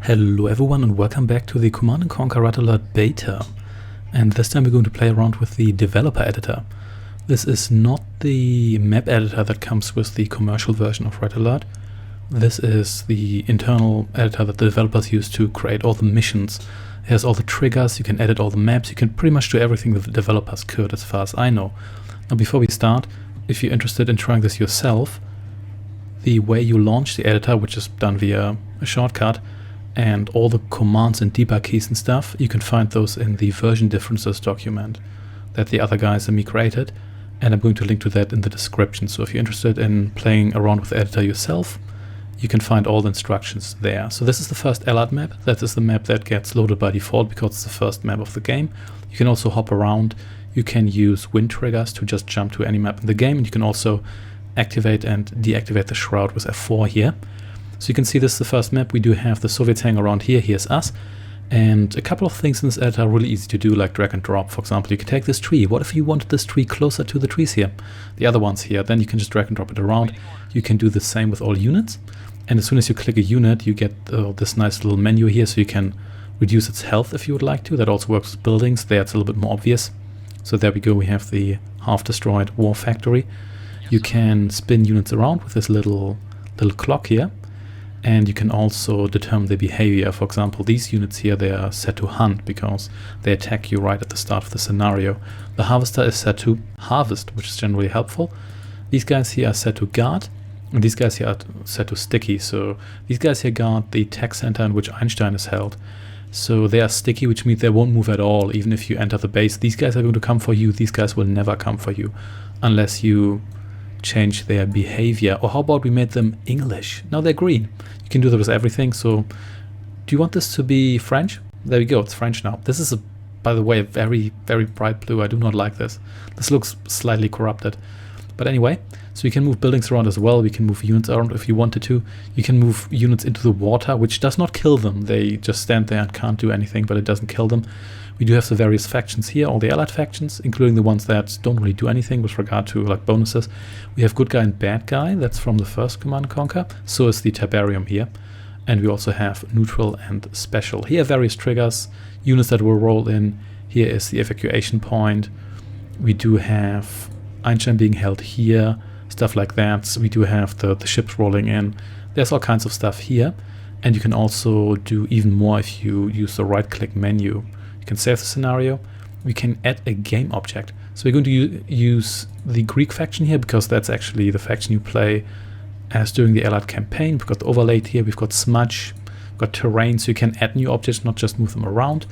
Hello everyone and welcome back to the Command & Conquer Red Alert beta. And this time we're going to play around with the developer editor. This is not the map editor that comes with the commercial version of Red Alert. This is the internal editor that the developers use to create all the missions. It has all the triggers, you can edit all the maps, you can pretty much do everything that the developers could as far as I know. Now before we start, if you're interested in trying this yourself, the way you launch the editor, which is done via a shortcut, and all the commands and debug keys and stuff, you can find those in the version differences document that the other guys and me created, and I'm going to link to that in the description. So if you're interested in playing around with the editor yourself, you can find all the instructions there. So this is the first Allied map. That is the map that gets loaded by default because it's the first map of the game. You can also hop around. You can use wind triggers to just jump to any map in the game, and you can also activate and deactivate the shroud with F4 here. So you can see this is the first map. We do have the Soviets hanging around here. Here's us. And a couple of things in this editor are really easy to do, like drag and drop. For example, you can take this tree. What if you wanted this tree closer to the trees here? The other ones here. Then you can just drag and drop it around. You can do the same with all units. And as soon as you click a unit, you get this nice little menu here, so you can reduce its health if you would like to. That also works with buildings. There it's a little bit more obvious. So there we go. We have the half-destroyed war factory. You can spin units around with this little clock here. And you can also determine the behavior. For example, these units here, they are set to hunt because they attack you right at the start of the scenario. The harvester is set to harvest, which is generally helpful. These guys here are set to guard, and these guys here are set to sticky. So these guys here guard the tech center in which Einstein is held. So they are sticky, which means they won't move at all, even if you enter the base. These guys are going to come for you. These guys will never come for you unless you change their behavior. Or how about we made them English? Now they're green. You can do that with everything. So do you want this to be French? There we go, it's French now. This is, by the way, a very, very bright blue. I do not like this. This looks slightly corrupted. But anyway, so you can move buildings around as well. We can move units around if you wanted to. You can move units into the water, which does not kill them. They just stand there and can't do anything, but it doesn't kill them. We do have the various factions here, all the Allied factions, including the ones that don't really do anything with regard to like bonuses. We have good guy and bad guy. That's from the first Command & Conquer. So is the Tiberium here. And we also have neutral and special. Here are various triggers, units that will roll in. Here is the evacuation point. We do have Einstein being held here, stuff like that. So we do have the ships rolling in. There's all kinds of stuff here. And you can also do even more if you use the right-click menu. You can save the scenario. We can add a game object. So we're going to use the Greek faction here because that's actually the faction you play as during the Allied campaign. We've got the overlaid here, we've got smudge, we've got terrain, so you can add new objects, not just move them around.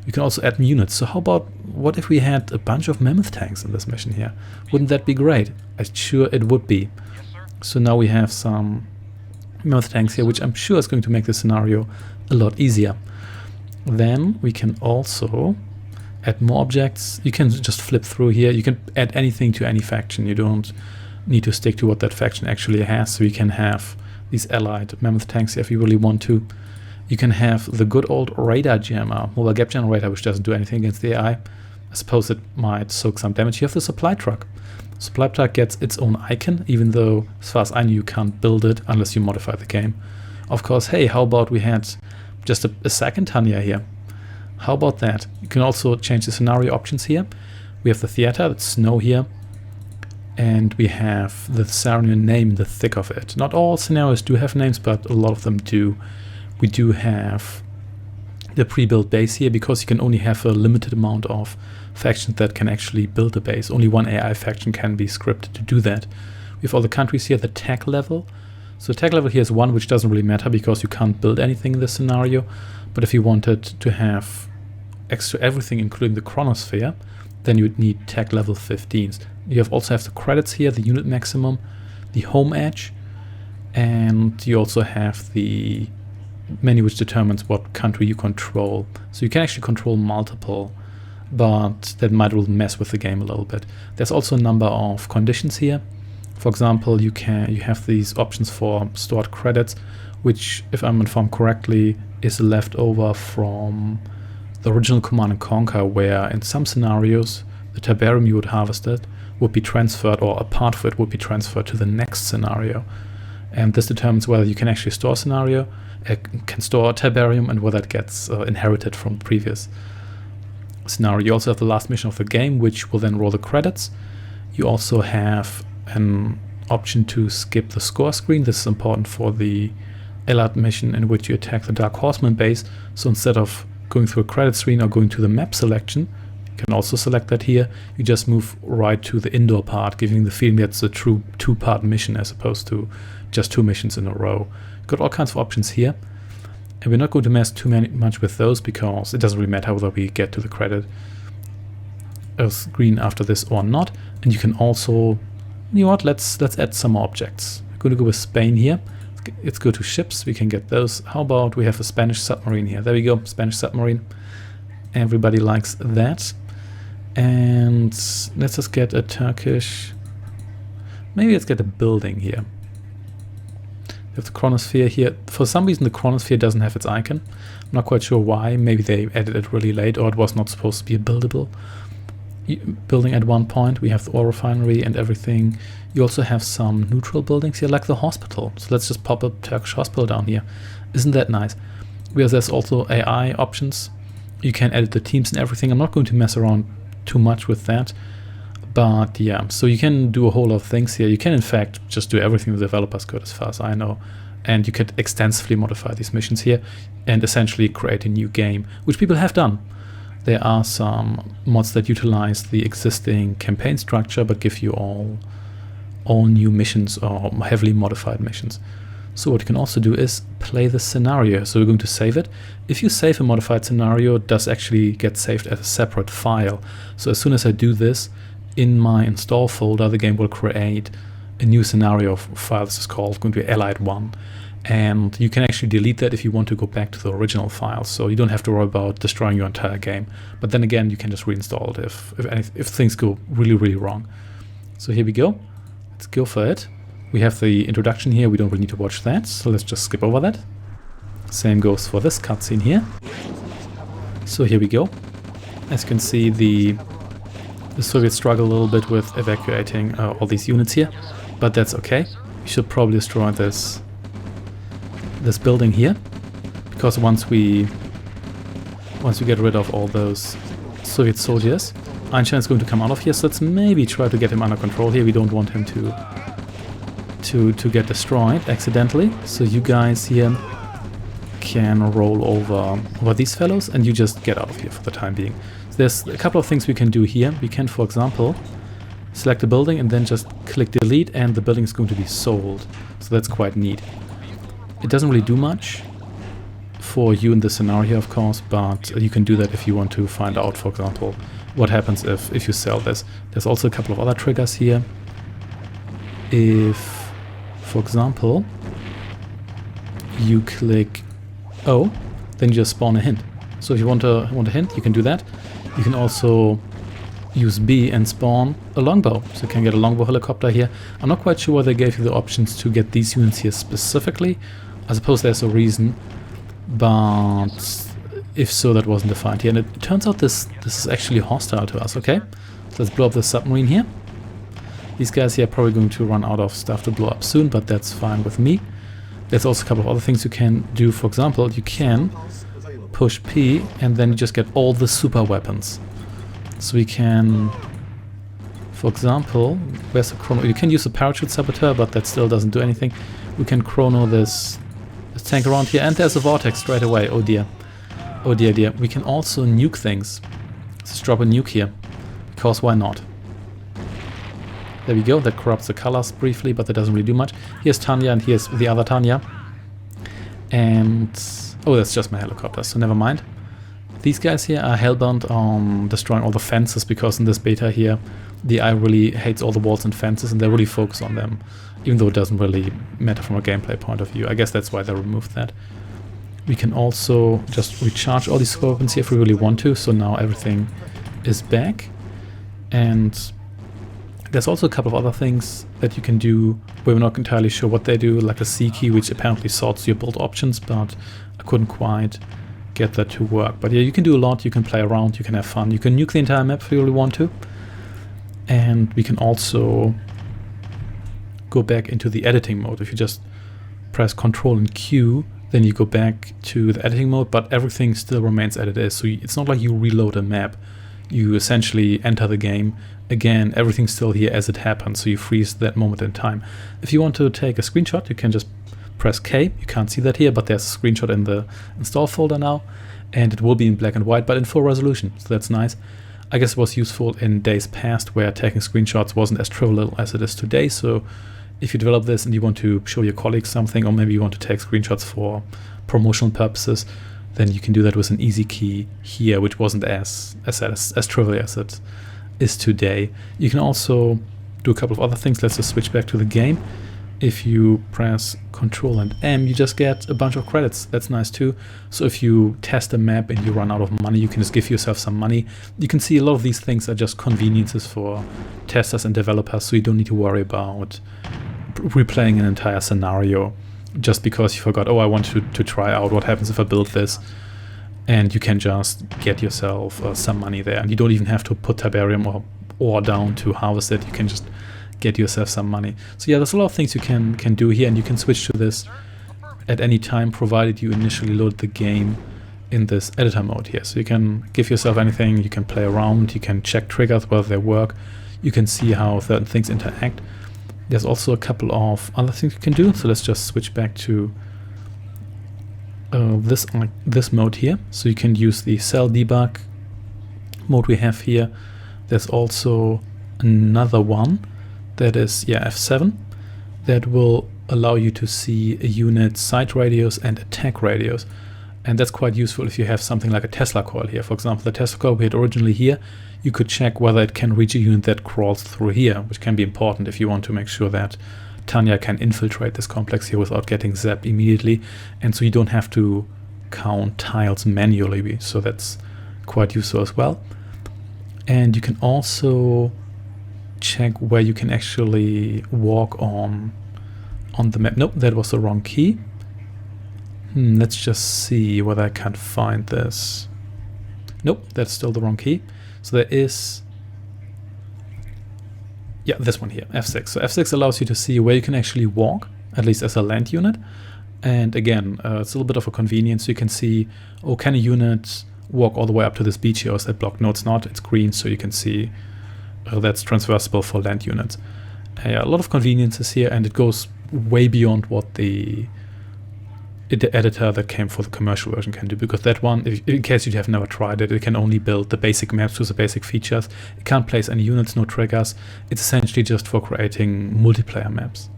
You can also add units. So how about, what if we had a bunch of mammoth tanks in this mission here? Wouldn't that be great? I'm sure it would be. So now we have some mammoth tanks here, which I'm sure is going to make the scenario a lot easier. Then we can also add more objects. You can just flip through here. You can add anything to any faction. You don't need to stick to what that faction actually has. So you can have these allied mammoth tanks if you really want to. You can have the good old radar jammer, mobile gap generator, which doesn't do anything against the AI. I suppose it might soak some damage. You have the supply truck. Supply truck gets its own icon, even though, as far as I know, you can't build it unless you modify the game. Of course, hey, how about we had just a second Tanya here? How about that? You can also change the scenario options here. We have the theater, that's snow here. And we have the scenario name in the thick of it. Not all scenarios do have names, but a lot of them do. We do have the pre-built base here because you can only have a limited amount of factions that can actually build a base. Only one AI faction can be scripted to do that. We have all the countries here, the tech level. So tech level here is 1, which doesn't really matter because you can't build anything in this scenario. But if you wanted to have extra everything, including the chronosphere, then you would need tech level 15s. You also have the credits here, the unit maximum, the home edge, and you also have the menu which determines what country you control. So you can actually control multiple, but that might mess with the game a little bit. There's also a number of conditions here. For example, you have these options for stored credits, which, if I'm informed correctly, is left over from the original Command & Conquer, where in some scenarios the Tiberium you would harvested would be transferred, or a part of it would be transferred to the next scenario. And this determines whether you can actually store a scenario, can store a Tiberium, and whether it gets inherited from the previous scenario. You also have the last mission of the game, which will then roll the credits. You also have an option to skip the score screen. This is important for the Allied mission in which you attack the Dark Horseman base. So instead of going through a credit screen or going to the map selection, you can also select that here. You just move right to the indoor part, giving the feeling that it's a true two-part mission as opposed to just 2 missions in a row. Got all kinds of options here. And we're not going to mess too much with those because it doesn't really matter whether we get to the credit screen after this or not. And you can also, you know what, let's add some more objects. We're going to go with Spain here. Let's go to ships. We can get those. How about we have a Spanish submarine here? There we go, Spanish submarine. Everybody likes that. And let's just get a Turkish, maybe let's get a building here. We have the chronosphere here. For some reason the chronosphere doesn't have its icon. I'm not quite sure why. Maybe they added it really late, or it was not supposed to be a buildable building at one point. We have the oil refinery and everything. You also have some neutral buildings here, like the hospital. So let's just pop a Turkish hospital down here. Isn't that nice? Whereas there's also AI options. You can edit the teams and everything. I'm not going to mess around too much with that. But yeah, so you can do a whole lot of things here. You can in fact just do everything the developers could, as far as I know. And you could extensively modify these missions here and essentially create a new game, which people have done. There are some mods that utilize the existing campaign structure but give you all new missions or heavily modified missions. So what you can also do is play the scenario. So we're going to save it. If you save a modified scenario, it does actually get saved as a separate file. So as soon as I do this, in my install folder, the game will create a new scenario file. This is called going to be Allied 1. And you can actually delete that if you want to go back to the original file. So you don't have to worry about destroying your entire game. But then again, you can just reinstall it if things go really, really wrong. So here we go. Let's go for it. We have the introduction here. We don't really need to watch that. So let's just skip over that. Same goes for this cutscene here. So here we go. As you can see, the Soviets struggle a little bit with evacuating all these units here. But that's okay. We should probably destroy this building here, because once we get rid of all those Soviet soldiers, Einstein is going to come out of here. So let's maybe try to get him under control here. We don't want him to get destroyed accidentally. So you guys here can roll over these fellows, and you just get out of here for the time being. So there's a couple of things we can do here. We can, for example, select a building and then just click delete, and the building is going to be sold. So that's quite neat. It doesn't really do much for you in this scenario, of course, but you can do that if you want to find out, for example, what happens if you sell this. There's also a couple of other triggers here. If, for example, you click O, then you just spawn a hint. So if you want a hint, you can do that. You can also use B and spawn a longbow. So you can get a longbow helicopter here. I'm not quite sure why they gave you the options to get these units here specifically. I suppose there's a reason, but if so, that wasn't defined here. And it turns out this is actually hostile to us, okay? So let's blow up the submarine here. These guys here are probably going to run out of stuff to blow up soon, but that's fine with me. There's also a couple of other things you can do. For example, you can push P and then you just get all the super weapons. So we can, for example, where's the chrono? You can use a parachute saboteur, but that still doesn't do anything. We can chrono this tank around here, and there's a vortex straight away. Oh dear. Oh dear, dear. We can also nuke things. Let's drop a nuke here, because why not? There we go. That corrupts the colors briefly, but that doesn't really do much. Here's Tanya, and here's the other Tanya. And oh, that's just my helicopter, so never mind. These guys here are hellbound on destroying all the fences, because in this beta here, the AI really hates all the walls and fences, and they really focus on them, even though it doesn't really matter from a gameplay point of view. I guess that's why they removed that. We can also just recharge all these weapons here if we really want to, so now everything is back. And there's also a couple of other things that you can do where we're not entirely sure what they do, like a C key, which apparently sorts your build options, but I couldn't quite get that to work. But yeah, you can do a lot, you can play around, you can have fun, you can nuke the entire map if you really want to. And we can also go back into the editing mode. If you just press Control and Q, then you go back to the editing mode, but everything still remains as it is. So it's not like you reload a map. You essentially enter the game again, everything's still here as it happens, so you freeze that moment in time. If you want to take a screenshot, you can just press K. You can't see that here, but there's a screenshot in the install folder now, and it will be in black and white, but in full resolution, so that's nice. I guess it was useful in days past where taking screenshots wasn't as trivial as it is today, so if you develop this and you want to show your colleagues something, or maybe you want to take screenshots for promotional purposes, then you can do that with an easy key here, which wasn't as trivial as it is today. You can also do a couple of other things. Let's just switch back to the game. If you press Control and M, you just get a bunch of credits. That's nice too. So if you test a map and you run out of money, you can just give yourself some money. You can see a lot of these things are just conveniences for testers and developers, so you don't need to worry about replaying an entire scenario just because you forgot, oh, I want to try out what happens if I build this. And you can just get yourself some money there. And you don't even have to put Tiberium or ore down to harvest it. You can just get yourself some money. So yeah, there's a lot of things you can do here, and you can switch to this at any time, provided you initially load the game in this editor mode here. So you can give yourself anything, you can play around, you can check triggers, whether they work, you can see how certain things interact. There's also a couple of other things you can do, so let's just switch back to this mode here. So you can use the cell debug mode we have here. There's also another one that is F7 that will allow you to see a unit's site radius and attack radius, and that's quite useful if you have something like a Tesla coil here. For example, the Tesla coil we had originally here, you could check whether it can reach a unit that crawls through here, which can be important if you want to make sure that Tanya can infiltrate this complex here without getting zapped immediately, and so you don't have to count tiles manually, so that's quite useful as well. And you can also check where you can actually walk on the map. Nope, that was the wrong key. Let's just see whether I can find this. Nope, that's still the wrong key. So there is, yeah, this one here, F6. So F6 allows you to see where you can actually walk, at least as a land unit. And again, it's a little bit of a convenience. You can see, oh, can a unit walk all the way up to this beach here, or is that blocked? No, it's not. It's green, so you can see that's transversable for land units. Yeah, a lot of conveniences here, and it goes way beyond what the editor that came for the commercial version can do, because that one, in case you have never tried it, it can only build the basic maps with the basic features. It can't place any units, no triggers. It's essentially just for creating multiplayer maps.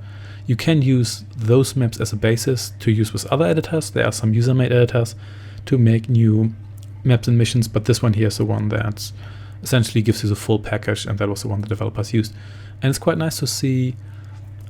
You can use those maps as a basis to use with other editors. There are some user-made editors to make new maps and missions, but this one here is the one that essentially gives you the full package, and that was the one the developers used. And it's quite nice to see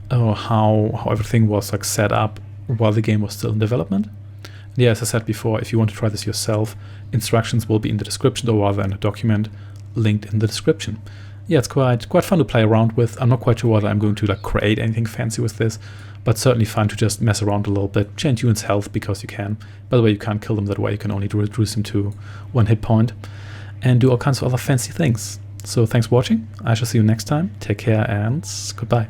how everything was like set up while the game was still in development. And yeah, as I said before, if you want to try this yourself, instructions will be in the description, or rather in a document linked in the description. Yeah, it's quite fun to play around with. I'm not quite sure whether I'm going to like create anything fancy with this, but certainly fun to just mess around a little bit, change units' health because you can. By the way, you can't kill them that way, you can only reduce them to 1 hit point, and do all kinds of other fancy things. So thanks for watching. I shall see you next time. Take care and goodbye.